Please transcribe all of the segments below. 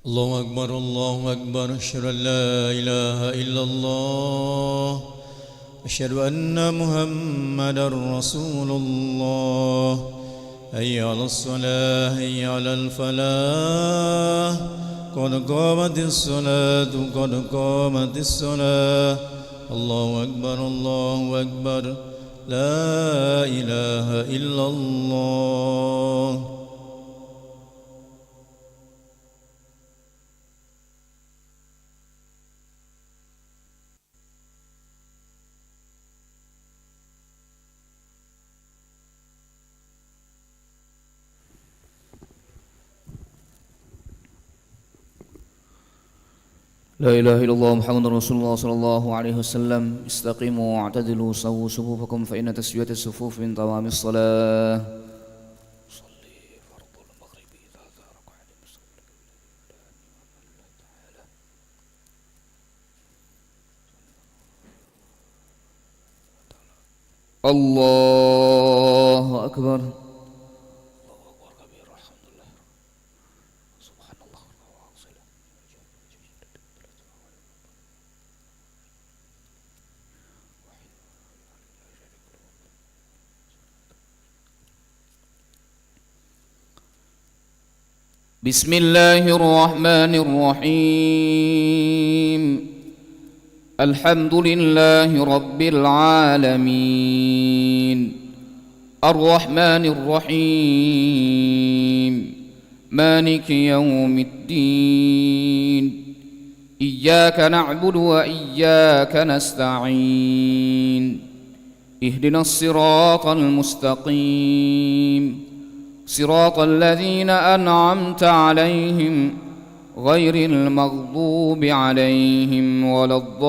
الله أكبر الله أكبر، أشهد أن لا إله إلا الله، أشهد أن محمدا رسول الله. حي على الصلاة حي على الفلاح، قد قامت الصلاة قد قامت الصلاة. الله أكبر الله أكبر، لا إله إلا الله. لا إله إلا الله محمد رسول الله صلى الله عليه وسلم. استقيموا واعتدلوا سووا صفوفكم فإن تسوية الصفوف من تمام الصلاة. صلي فرض المغرب إذا ركع الله أكبر. بسم الله الرحمن الرحيم. الحمد لله رب العالمين، الرحمن الرحيم، مالك يوم الدين. إياك نعبد وإياك نستعين، اهدنا الصراط المستقيم، صراط الذين أنعمت عليهم غير المغضوب عليهم ولا الضالين.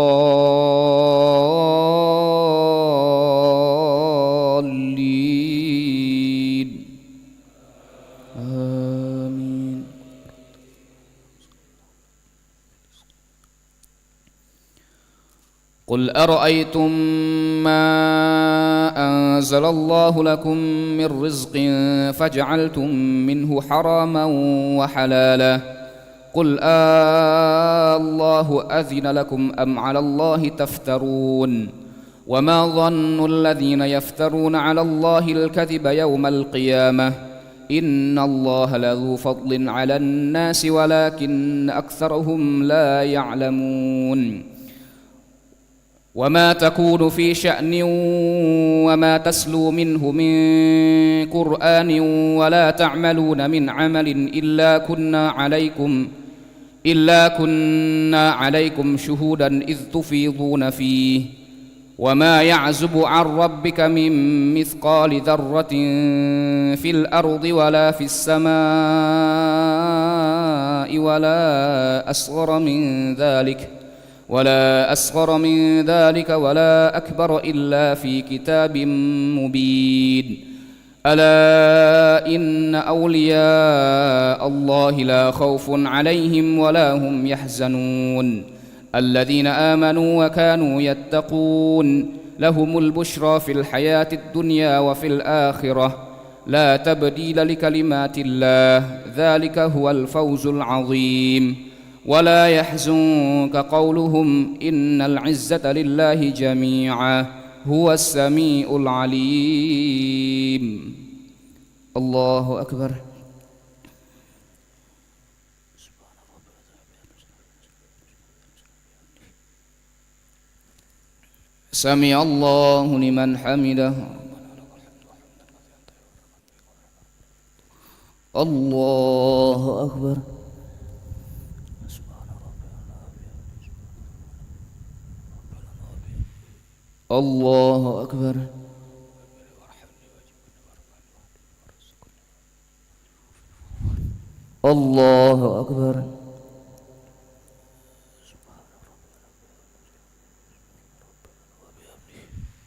آمين. قل أرأيتم ما أنزل الله لكم من رزق فجعلتم منه حراما وحلالا، قل الله أذن لكم أم على الله تفترون؟ وما ظن الذين يفترون على الله الكذب يوم القيامة؟ إن الله لذو فضل على الناس ولكن أكثرهم لا يعلمون. وما تكون في شأن وما تسلو منه من قرآن ولا تعملون من عمل إلا كنا عليكم شهودا إذ تفيضون فيه. وما يعزب عن ربك من مثقال ذرة في الأرض ولا في السماء ولا أصغر من ذلك ولا أكبر إلا في كتاب مبين. ألا إن أولياء الله لا خوف عليهم ولا هم يحزنون، الذين آمنوا وكانوا يتقون لهم البشرى في الحياة الدنيا وفي الآخرة، لا تبديل لكلمات الله، ذلك هو الفوز العظيم. ولا يحزنك قولهم إن العزة لله جميعا هو السميع العليم. الله أكبر. سمع الله لمن حمده. الله أكبر. الله أكبر. الله أكبر.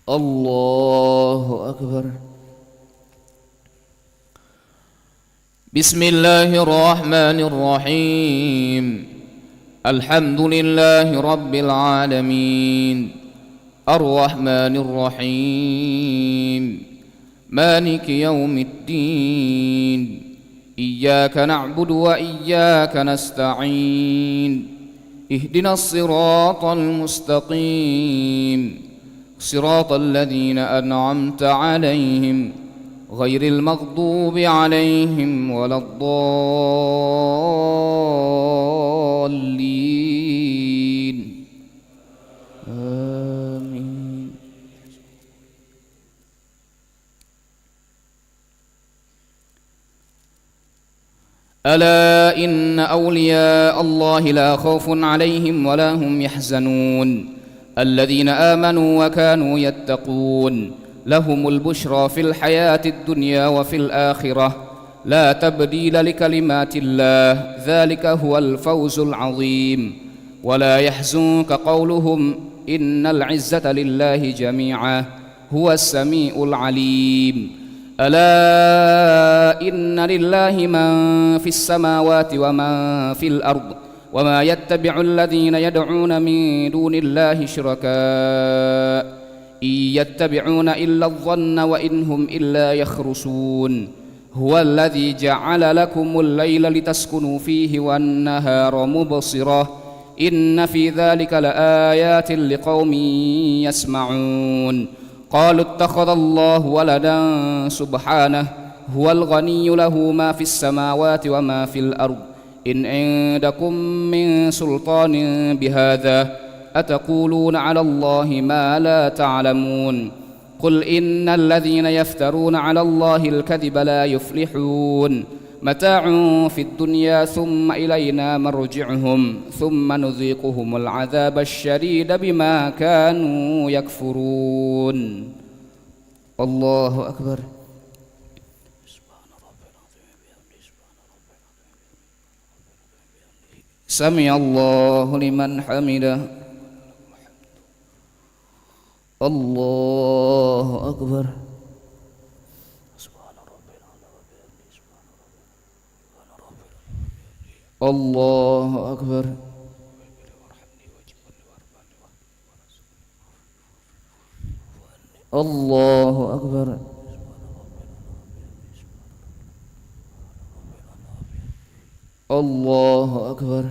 الله أكبر. بسم الله الرحمن الرحيم. الحمد لله رب العالمين، الرحمن الرحيم، مالك يوم الدين. إياك نعبد وإياك نستعين اهدنا الصراط المستقيم صراط الذين أنعمت عليهم غير المغضوب عليهم ولا الضالين آمين. ألا إن أولياء الله لا خوف عليهم ولا هم يحزنون الذين آمنوا وكانوا يتقون لهم البشرى في الحياة الدنيا وفي الآخرة لا تبديل لكلمات الله ذلك هو الفوز العظيم. ولا يحزنك قولهم إن العزة لله جميعا هو السميع العليم. ألا إن لله من في السماوات ومن في الأرض وما يتبع الذين يدعون من دون الله شركاء إن يتبعون إلا الظن وإن هم إلا يخرصون. هو الذي جعل لكم الليل لتسكنوا فيه والنهار مبصرة إن في ذلك لآيات لقوم يسمعون. قالوا اتخذ الله ولدا سبحانه هو الغني له ما في السماوات وما في الأرض إن عندكم من سلطان بهذا أتقولون على الله ما لا تعلمون. قل إن الذين يفترون على الله الكذب لا يفلحون متاع في الدنيا ثم إلينا مرجعهم ثم نذيقهم العذاب الشديد بما كانوا يكفرون. الله أكبر. سمع الله لمن حمده. الله أكبر. الله أكبر. الله أكبر. الله أكبر.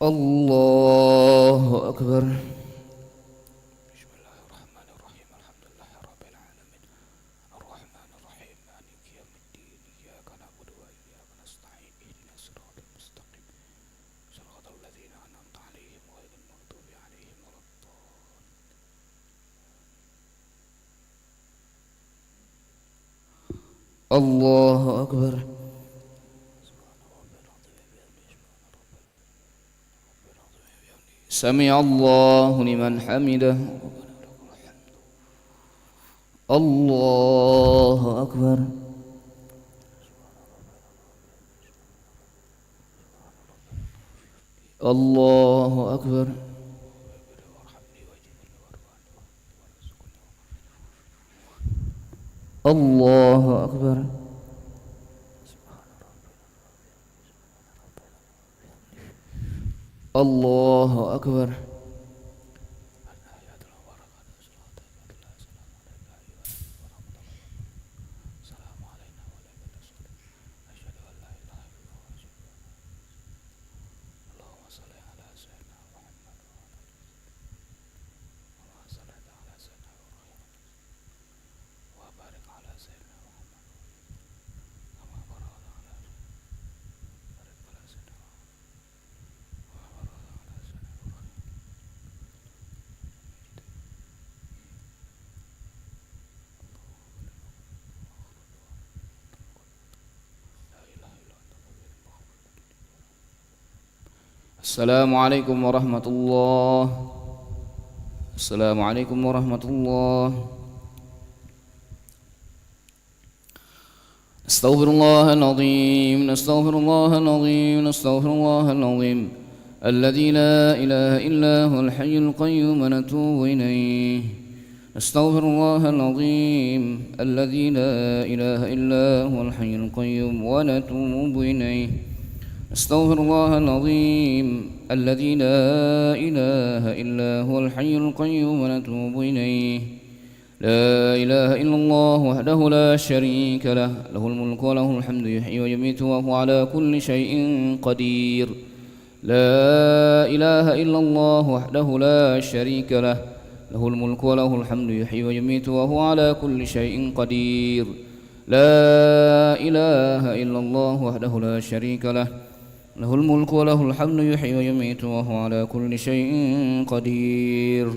الله أكبر. بسم الله الرحمن الرحيم الحمد لله رب العالمين الرحمن الرحيم مالك يوم الدين إياك نعبد وإياك نستعين اهدنا الصراط المستقيم صراط الذين أنعمت عليهم غير المغضوب عليهم ولا الضالين. الله أكبر. سمع الله لمن حمده. الله أكبر. الله أكبر. الله أكبر. الله أكبر. السلام عليكم ورحمة الله. السلام عليكم ورحمة الله. نستغفر الله العظيم نستغفر الله العظيم نستغفر الله العظيم الذي لا إله إلا هو الحي القيوم نتوب إليه أستغفر الله العظيم الذي لا إله إلا هو الحي القيوم ونتوب إليه. أستغفر الله العظيم الذي لا إله إلا هو الحي القيوم ونتوب إليه. لا إله إلا الله وحده لا شريك له، له الملك وله الحمد يحيي ويميت وهو على كل شيء قدير. لا إله إلا الله وحده لا شريك له، له الملك وله الحمد يحيي ويميت وهو على كل شيء قدير. لا إله إلا الله وحده لا شريك له، له الملك وله الحمد يحيي ويميت وهو على كل شيء قدير.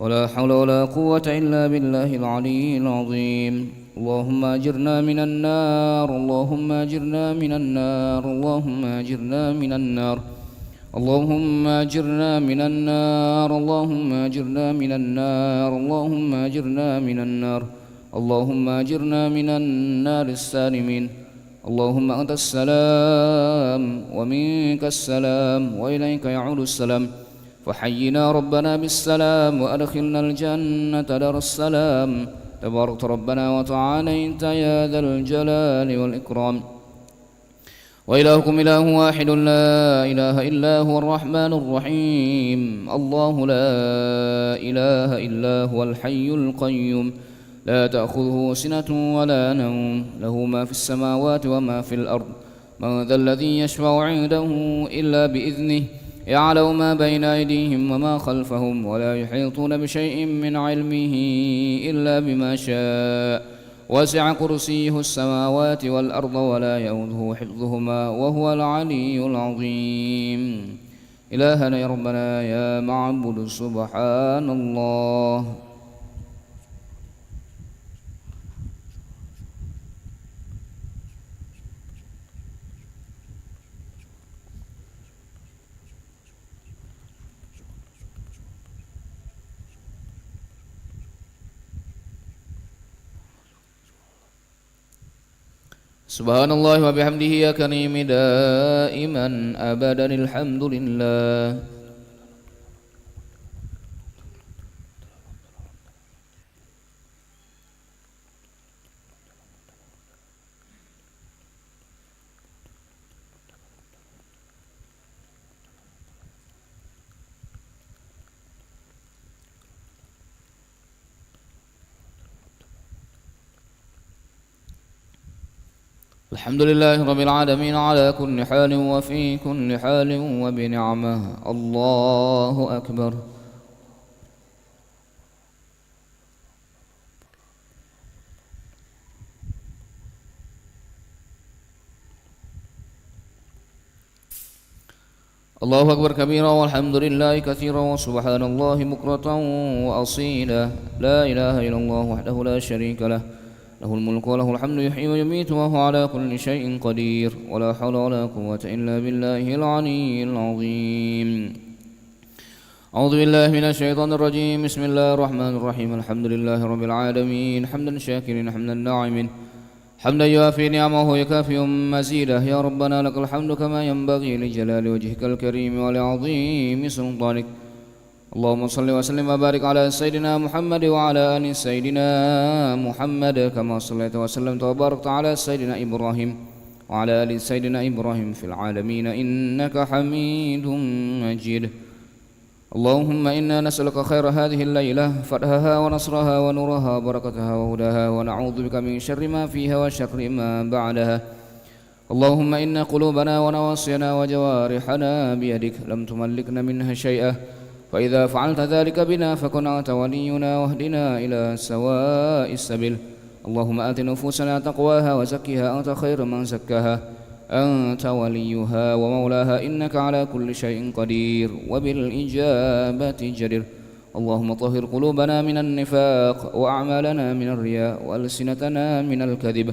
ولا حول ولا قوة إلا بالله العلي العظيم. اللهم أجرنا من النار، اللهم أجرنا من النار، اللهم أجرنا من النار، اللهم أجرنا من النار، اللهم أجرنا من النار، اللهم أجرنا من النار، اللهم أجرنا من النار السالمين. اللهم أنت السلام ومنك السلام وإليك يعود السلام، فحينا ربنا بالسلام وأدخلنا الجنة دار السلام. تبارك ربنا وتعاليت يا ذا الجلال والإكرام. وإلهكم إله واحد لا إله إلا هو الرحمن الرحيم. الله لا إله إلا هو الحي القيوم، لا تأخذه سنة ولا نوم، له ما في السماوات وما في الأرض. من ذا الذي يشفع عنده إلا بإذنه، يعلم ما بين أيديهم وما خلفهم، ولا يحيطون بشيء من علمه إلا بما شاء. وسع كرسيه السماوات والأرض ولا يؤوده حفظهما وهو العلي العظيم. إلهنا يا ربنا يا معبود سبحان الله. سبحان الله وبحمده يا كريم دائما أبدا الحمد لله. الحمد لله رب العالمين على كل حال وفي كل حال وبنعمه. الله أكبر. الله أكبر كبيرا والحمد لله كثيرا وسبحان الله بكرة وأصيلا. لا إله إلا الله وحده لا شريك له، له الملك وله الحمد يحيي ويميت وهو على كل شيء قدير. ولا حول ولا قوة إلا بالله العلي العظيم. أعوذ بالله من الشيطان الرجيم. بسم الله الرحمن الرحيم. الحمد لله رب العالمين حمدا شاكرين حمدا ناعمين، حمدا يوافي نعمه ويكافئ مزيده. يا ربنا لك الحمد كما ينبغي لجلال وجهك الكريم ولعظيم سلطانك. اللهم صل وسلم وبارك على سيدنا محمد وعلى آل سيدنا محمد كما صليت وسلمت وباركت على سيدنا إبراهيم وعلى آل سيدنا إبراهيم في العالمين إنك حميد مجيد. اللهم إنا نسألك خير هذه الليلة، فتحها ونصرها ونورها وبركتها وهداها، ونعوذ بك من شر ما فيها وشر ما بعدها. اللهم إن قلوبنا ونواصينا وجوارحنا بيدك، لم تملكنا منها شيئا، فإذا فعلت ذلك بنا فكن أنت ولينا واهدنا إلى سواء السبيل. اللهم آت نفوسنا تقواها وزكها أنت خير من زكاها، أنت وليها ومولاها، إنك على كل شيء قدير وبالإجابة جدير. اللهم طهر قلوبنا من النفاق، وأعمالنا من الرياء، وألسنتنا من الكذب،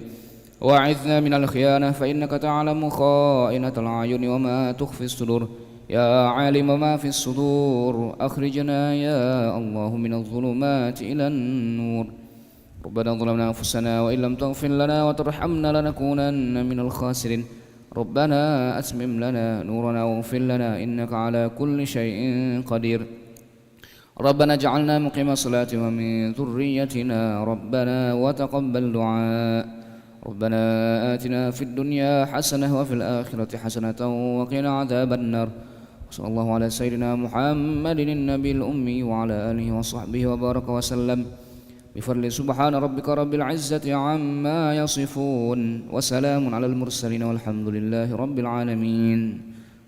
وأعذنا من الخيانة، فإنك تعلم خائنة الأعين وما تخفي الصدور. يا عالم ما في الصدور أخرجنا يا الله من الظلمات إلى النور. ربنا ظلمنا أنفسنا وإن لم تغفر لنا وترحمنا لنكونن من الخاسرين. ربنا أتمم لنا نورنا واغفر لنا إنك على كل شيء قدير. ربنا اجعلنا مقيم الصلاة ومن ذريتنا ربنا وتقبل دعاء ربنا آتنا في الدنيا حسنة وفي الآخرة حسنة وقنا عذاب النار. صلى الله على سيدنا محمد النبي الأمي وعلى آله وصحبه وبارك وسلم بفضل سبحان ربك رب العزة عما يصفون وسلام على المرسلين والحمد لله رب العالمين.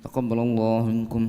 تقبل الله منكم.